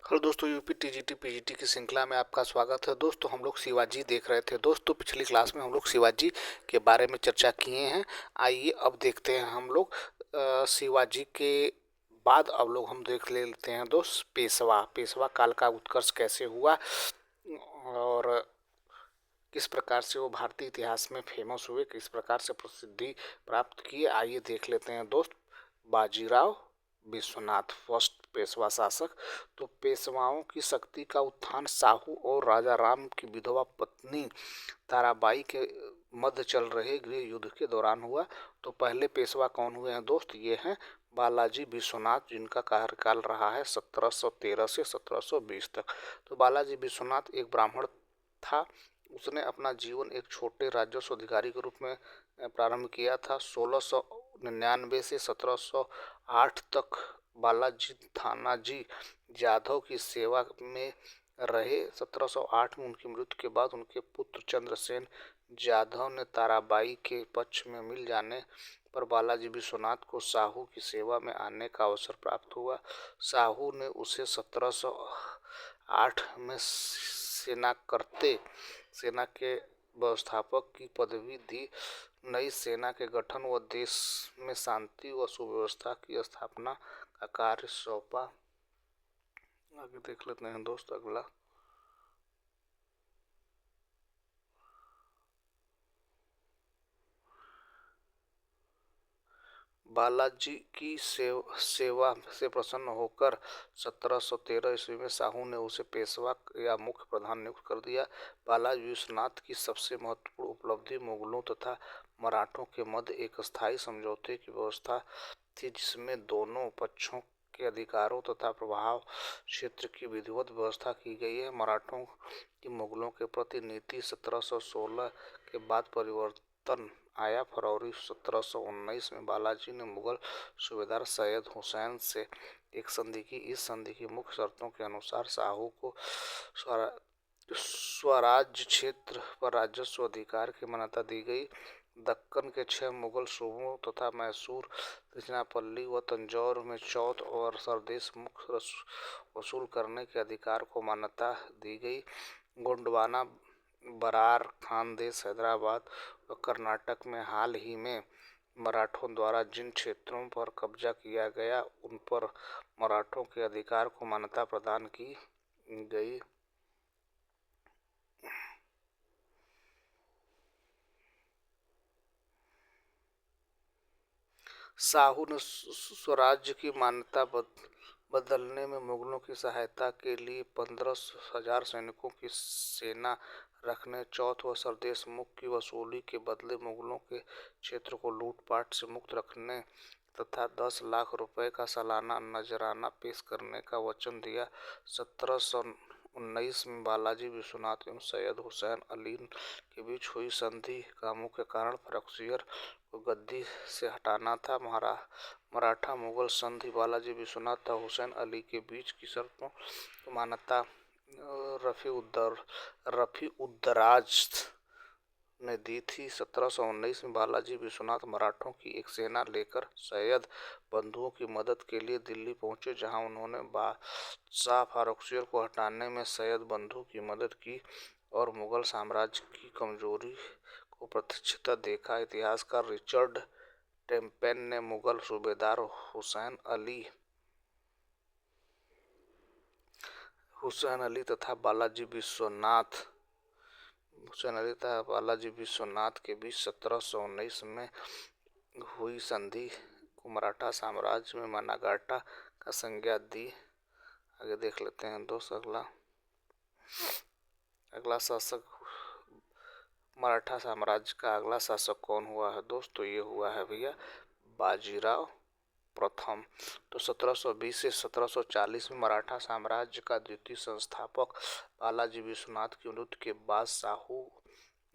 Hello दोस्तों, UP TGT PGT की श्रृंखला में आपका स्वागत है। दोस्तों, हम लोग शिवाजी देख रहे थे। दोस्तों, पिछली क्लास में हम लोग शिवाजी के बारे में चर्चा किए हैं। आइए अब देखते हैं हम लोग शिवाजी के बाद अब लोग हम देख लेते हैं दोस्त पेशवा पेशवा काल का उत्कर्ष कैसे हुआ और किस प्रकार से वो भारतीय इतिहास में फेमस हुए, किस प्रकार से प्रसिद्धि प्राप्त किए। आइए देख लेते हैं दोस्त। बाजीराव विश्वनाथ फर्स्ट पेशवा शासक। तो पेशवाओं की शक्ति का उत्थान साहू और राजा राम की विधवा पत्नी ताराबाई के मध्य चल रहे गृह युद्ध के दौरान हुआ। तो पहले पेशवा कौन हुए हैं दोस्त? ये हैं बालाजी विश्वनाथ, जिनका कार्यकाल रहा है 1713 से 1720 तक। तो बालाजी विश्वनाथ एक ब्राह्मण था। उसने अपना जीवन एक छोटे राजस्व अधिकारी के रूप में प्रारंभ किया था। 1699 से 1708 तक बालाजी थानाजी जाधव की सेवा में रहे। 1708 में उनकी मृत्यु के बाद उनके पुत्र चंद्रसेन जाधव ने ताराबाई के पक्ष में मिल जाने पर बालाजी विश्वनाथ को साहू की सेवा में आने का अवसर प्राप्त हुआ। साहू ने उसे 1708 में सेना के व्यवस्थापक की पदवी दी। नई सेना के गठन व देश में शांति व सुव्यवस्था की स्थापना का कार्य सौंपा। आगे देख लेते हैं दोस्त अगला। बालाजी की सेवा से प्रसन्न होकर 1713 ईस्वी में साहू ने उसे पेशवा या मुख्य प्रधान नियुक्त कर दिया। बालाजी विश्वनाथ की सबसे महत्वपूर्ण उपलब्धि मुगलों तथा मराठों के मध्य एक स्थायी समझौते की व्यवस्था थी, जिसमें दोनों पक्षों के अधिकारों तथा प्रभाव क्षेत्र की विधिवत व्यवस्था की गई है। मराठों की मुगलों के प्रति नीति 1716 के बाद परिवर्तन आया। फरवरी 1719 में बालाजी ने मुगल सूबेदार सैयद हुसैन से एक संधि की। इस संधि की मुख्य शर्तों के अनुसार साहू को स्वराज्य क्षेत्र पर राजस्व अधिकार की मान्यता दी गई। दक्कन के 6 मुगल सूबों तथा मैसूर, तिरुचिरापल्ली व तंजौर में चौथ और सरदेश मुक्त वसूल करने के अधिकार को मान्यता दी गई। गोंडवाना, बरार, खानदेश, हैदराबाद व कर्नाटक में हाल ही में मराठों द्वारा जिन क्षेत्रों पर कब्जा किया गया, उन पर मराठों के अधिकार को मान्यता प्रदान की गई। साहू ने स्वराज्य की मान्यता बदलने में मुगलों की सहायता के लिए 15,000 सैनिकों की सेना रखने, चौथ व सरदेश मुख की वसूली के बदले मुगलों के क्षेत्र को लूटपाट से मुक्त रखने तथा 10 लाख रुपए का सालाना नजराना पेश करने का वचन दिया। 1719 में बालाजी विश्वनाथ एवं सैयद हुसैन अली के बीच हुई संधि का मुख्य कारण फर्रुखसिंह को गद्दी से हटाना था। मराठा मुगल संधि बालाजी विश्वनाथ तथा हुसैन अली के बीच की शर्तों की मान्यता रफी उद्दराज ने दी थी। 1719 में बालाजी विश्वनाथ मराठों की एक सेना लेकर सैयद बंधुओं की मदद के लिए दिल्ली पहुंचे, जहां उन्होंने बादशाह फर्रुखसिंह को हटाने में सैयद बंधु की मदद की और मुगल साम्राज्य की कमजोरी को प्रत्यक्षतः देखा। इतिहासकार रिचर्ड टेम्पेन ने मुगल सूबेदार हुसैन अली तथा बालाजी विश्वनाथ के बीच 1719 में हुई संधि को मराठा साम्राज्य में मानागाटा का संज्ञा दी। आगे देख लेते हैं दोस्त अगला शासक। मराठा साम्राज्य का अगला शासक कौन हुआ है दोस्तों? ये हुआ है भैया बाजीराव प्रथम। तो 1720 से 1740 में मराठा साम्राज्य का द्वितीय संस्थापक बालाजी विश्वनाथ की मृत्यु के बाद साहू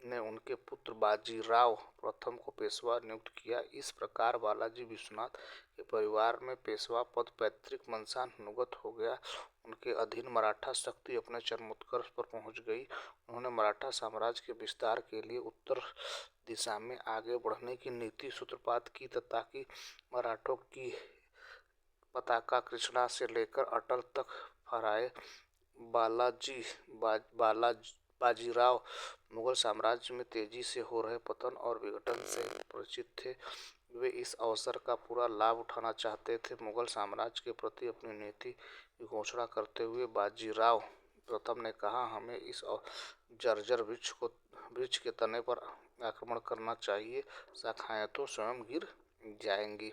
ने उनके पुत्र बाजीराव प्रथम को पेशवा नियुक्त किया। इस प्रकार बालाजी विश्वनाथ के परिवार में पेशवा पद पैतृक वंशानुगत हो गया। उनके अधीन मराठा शक्ति अपने चरमोत्कर्ष पर पहुंच गई। उन्होंने मराठा साम्राज्य के विस्तार के लिए उत्तर दिशा में आगे बढ़ने की नीति सूत्रपात की, ताकि मराठों की पताका कृष्णा से लेकर अटल तक फहराए। बाजीराव मुगल साम्राज्य में तेजी से हो रहे पतन और विघटन से परिचित थे। वे इस अवसर का पूरा लाभ उठाना चाहते थे। मुगल साम्राज्य के प्रति अपनी नीति की घोषणा करते हुए बाजीराव प्रथम ने कहा, हमें इस जर्जर वृक्ष के तने पर आक्रमण करना चाहिए, शाखाएं तो स्वयं गिर जाएंगी।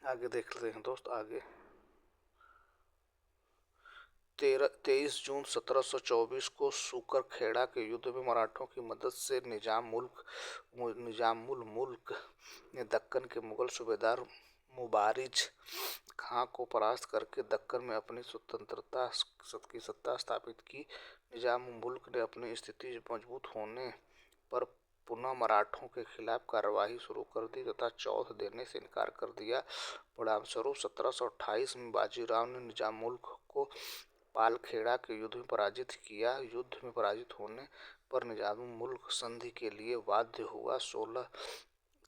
आगे देखते हैं दोस्त। आगे 23 जून 1724 को सूकरखेड़ा के युद्ध में मराठों की मदद से निजामुल मुल्क ने दक्कन के मुगल सूबेदार मुबारिज खां को परास्त करके दक्कन में अपनी स्वतंत्रता की सत्ता स्थापित की। निजामुल मुल्क ने अपनी स्थिति मजबूत होने पर पुनः मराठों के खिलाफ कार्यवाही शुरू कर दी तथा चौथ देने से इनकार कर दिया। परिणामस्वरूप 1728 में बाजीराव ने निजामुल मुल्क को पालखेड़ा के युद्ध में पराजित किया। युद्ध में पराजित होने पर निजामुल मुल्क संधि के लिए बाध्य हुआ।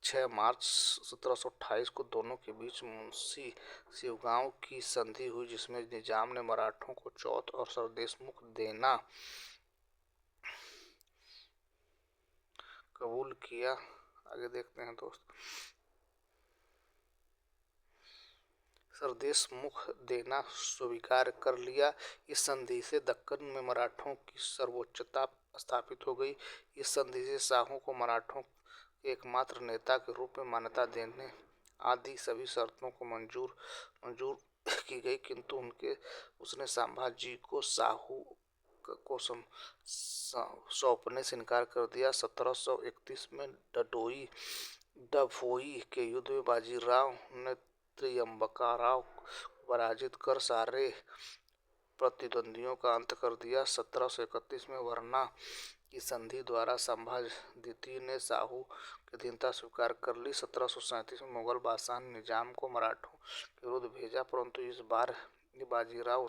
6 मार्च 1728 को दोनों के बीच मुंशी शिवगांव की संधि हुई, जिसमें निजाम ने मराठों को चौथ और सरदेशमुख देना कबूल किया। आगे देखते हैं दोस्त। सरदेशमुख देना स्वीकार कर लिया। इस संधि से दक्कन में मराठों की सर्वोच्चता स्थापित हो गई। इस संधि से शाहों को मराठों के एकमात्र नेता के रूप में मान्यता देने आदि सभी शर्तों को मंजूर की गई, किंतु उसने संभाजी को शाहू को सौंपने से इनकार कर दिया। 1731 में डभोई के युद्ध में बाजीराव ने त्र्यंबकराव को पराजित कर सारे प्रतिद्वंदियों का अंत कर दिया। 1731 में वरना की संधि द्वारा संभाजी द्वितीय ने शाहू की अधीनता स्वीकार कर ली। 1737 में मुगल बादशाह ने निजाम को मराठों के विरुद्ध भेजा, परंतु इस बार बाजीराव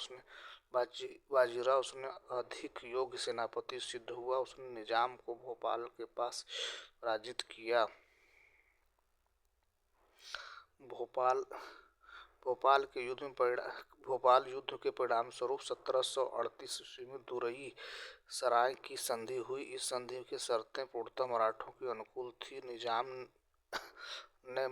उसने अधिक योग्य सेनापति सिद्ध हुआ। उसने निजाम को भोपाल के पास पराजित किया। भोपाल युद्ध के परिणाम स्वरूप 1738 ईस्वी में दुरई सराय की संधि हुई। इस संधि की शर्तें पूर्णतः मराठों के अनुकूल थी। निजाम ने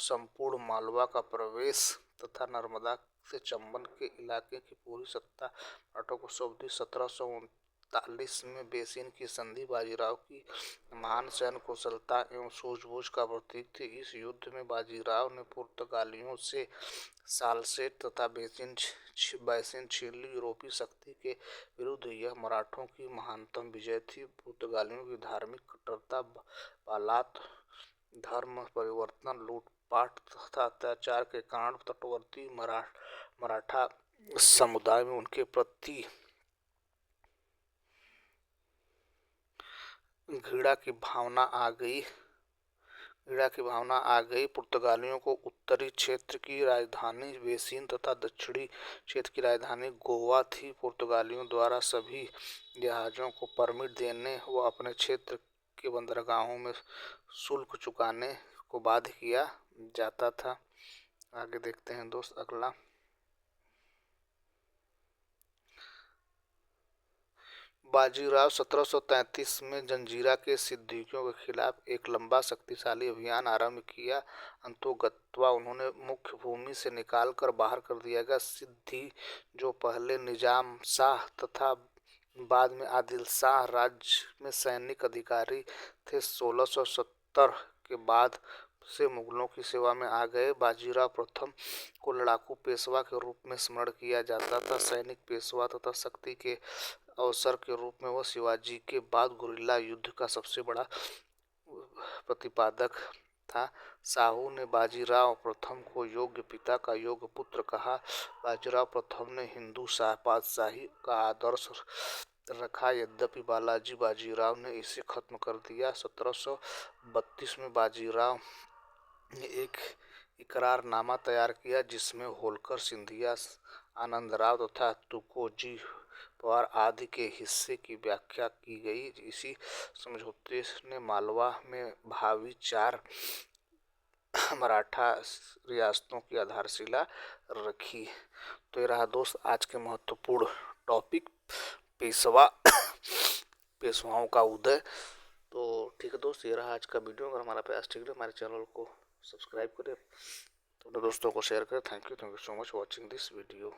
संपूर्ण मालवा का प्रवेश तथा नर्मदा से चंबल के इलाके की पूरी सत्ता मराठों को सौंप दी। 1739 में बेसिन की संधि बाजीराव की महान सैन्य कुशलता एवं सूझबूझ का प्रतीक थी। इस युद्ध में बाजीराव ने पुर्तगालियों से सालसेट तथा बेसिन छीन ली। यूरोपीय शक्ति के विरुद्ध यह मराठों की महानतम विजय थी। पुर्तगालियों की धार्मिक कट्टरता, बालात, धर्म परिवर्तन, लूटपाट तथा अत्याचार के कारण तटवर्ती मराठा समुदाय में उनके प्रति घृणा की भावना आ गई। पुर्तगालियों को उत्तरी क्षेत्र की राजधानी बेसिन तथा दक्षिणी क्षेत्र की राजधानी गोवा थी। पुर्तगालियों द्वारा सभी जहाजों को परमिट देने व अपने क्षेत्र के बंदरगाहों में शुल्क चुकाने को बाध्य किया जाता था। आगे देखते हैं दोस्त। अगला बाजीराव 1733 में जंजीरा के सिद्दीकियों के खिलाफ एक लंबा शक्तिशाली अभियान आरंभ किया। अंतोगत्वा उन्होंने मुख्य भूमि से निकालकर बाहर कर दिया गया। सिद्दी, जो पहले निजाम शाह तथा बाद में आदिल शाह राज्य में सैनिक अधिकारी थे, 1670 के बाद से मुगलों की सेवा में आ गए। बाजीराव प्रथम को लड़ाकू पेशवा के रूप में स्मरण किया जाता था। सैनिक पेशवा तथा शक्ति के अवसर के रूप में वह शिवाजी के बाद गुरिल्ला युद्ध का सबसे बड़ा प्रतिपादक था। शाहू ने बाजीराव प्रथम को योग्य पिता का योग्य पुत्र कहा। बाजीराव प्रथम ने हिंदू बादशाही का आदर्श रखा, यद्यपि बालाजी बाजीराव ने इसे खत्म कर दिया। 1732 में बाजीराव ने एक इकरारनामा तैयार किया, जिसमें होलकर, सिंधिया, आनंदराव तथा तुकोजी पवार आदि के हिस्से की व्याख्या की गई। इसी समझौते ने मालवा में भावी 4 मराठा रियासतों की आधारशिला रखी। तो ये रहा दोस्त आज के महत्वपूर्ण टॉपिक, पेशवा पेशवाओं का उदय। तो ठीक है दोस्त, ये रहा आज का वीडियो। अगर हमारा प्रयास ठीक है हमारे चैनल को सब्सक्राइब करें, तो अपने दोस्तों को शेयर करें। Thank you so much watching this video.